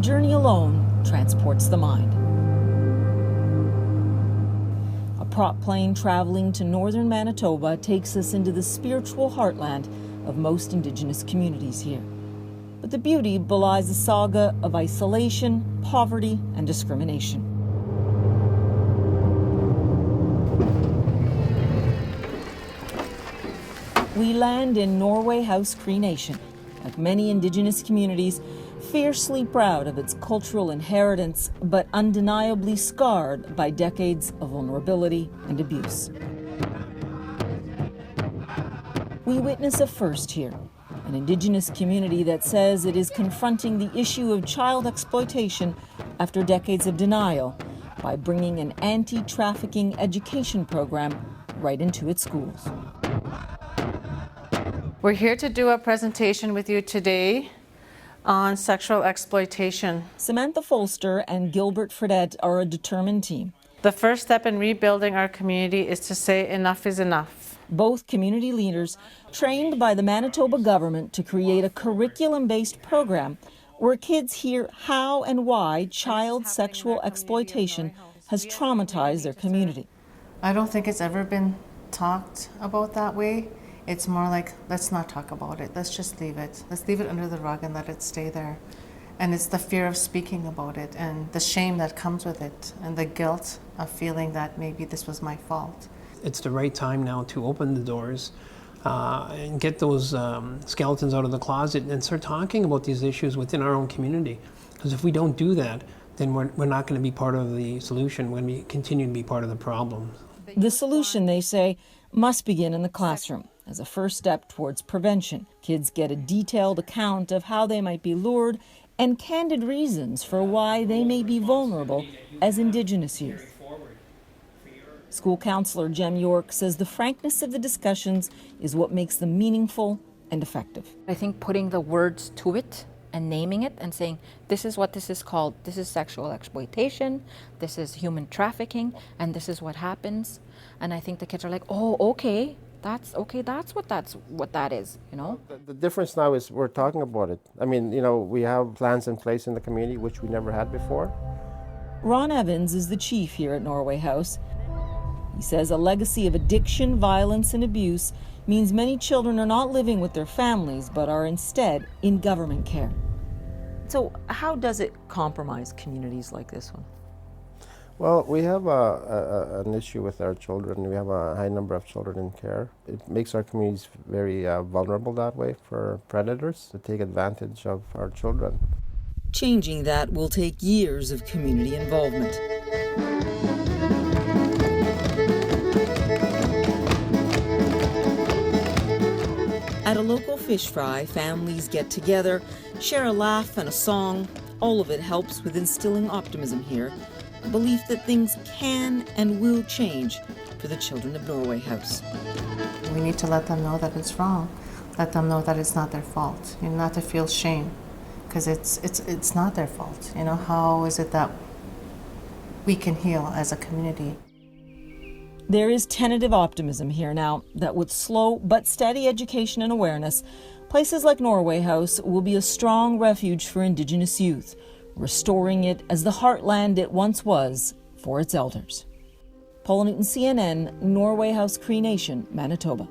journey alone transports the mind. A prop plane traveling to northern Manitoba takes us into the spiritual heartland of most Indigenous communities here. But the beauty belies a saga of isolation, poverty, and discrimination. We land in Norway House Cree Nation, like many Indigenous communities, fiercely proud of its cultural inheritance, but undeniably scarred by decades of vulnerability and abuse. We witness a first here, an Indigenous community that says it is confronting the issue of child exploitation after decades of denial by bringing an anti-trafficking education program right into its schools. We're here to do a presentation with you today on sexual exploitation. Samantha Folster and Gilbert Fredette are a determined team. The first step in rebuilding our community is to say enough is enough. Both community leaders trained by the Manitoba government to create a curriculum-based program where kids hear how and why child sexual exploitation has traumatized their community. I don't think it's ever been talked about that way. It's more like, let's not talk about it. Let's just leave it. Let's leave it under the rug and let it stay there. And it's the fear of speaking about it and the shame that comes with it and the guilt of feeling that maybe this was my fault. It's the right time now to open the doors and get those skeletons out of the closet and start talking about these issues within our own community. Because if we don't do that, then we're not going to be part of the solution. We're going to continue to be part of the problem. The solution, they say, must begin in the classroom. As a first step towards prevention, kids get a detailed account of how they might be lured and candid reasons for why they may be vulnerable as Indigenous youth. School counselor Jem York says the frankness of the discussions is what makes them meaningful and effective. I think putting the words to it and naming it and saying, this is what this is called, this is sexual exploitation, this is human trafficking, and this is what happens. And I think the kids are like, oh, okay. That's what that is, you know? The difference now is we're talking about it. I mean, you know, we have plans in place in the community which we never had before. Ron Evans is the chief here at Norway House. He says a legacy of addiction, violence, and abuse means many children are not living with their families, but are instead in government care. So how does it compromise communities like this one? Well, we have an issue with our children. We have a high number of children in care. It makes our communities very vulnerable that way for predators to take advantage of our children. Changing that will take years of community involvement. At a local fish fry, families get together, share a laugh and a song. All of it helps with instilling optimism here. A belief that things can and will change for the children of Norway House. We need to let them know that it's wrong. Let them know that it's not their fault. You know, not to feel shame, because it's not their fault. You know, how is it that we can heal as a community? There is tentative optimism here now that with slow but steady education and awareness, places like Norway House will be a strong refuge for Indigenous youth, restoring it as the heartland it once was for its elders. Paula Newton, CNN, Norway House Cree Nation, Manitoba.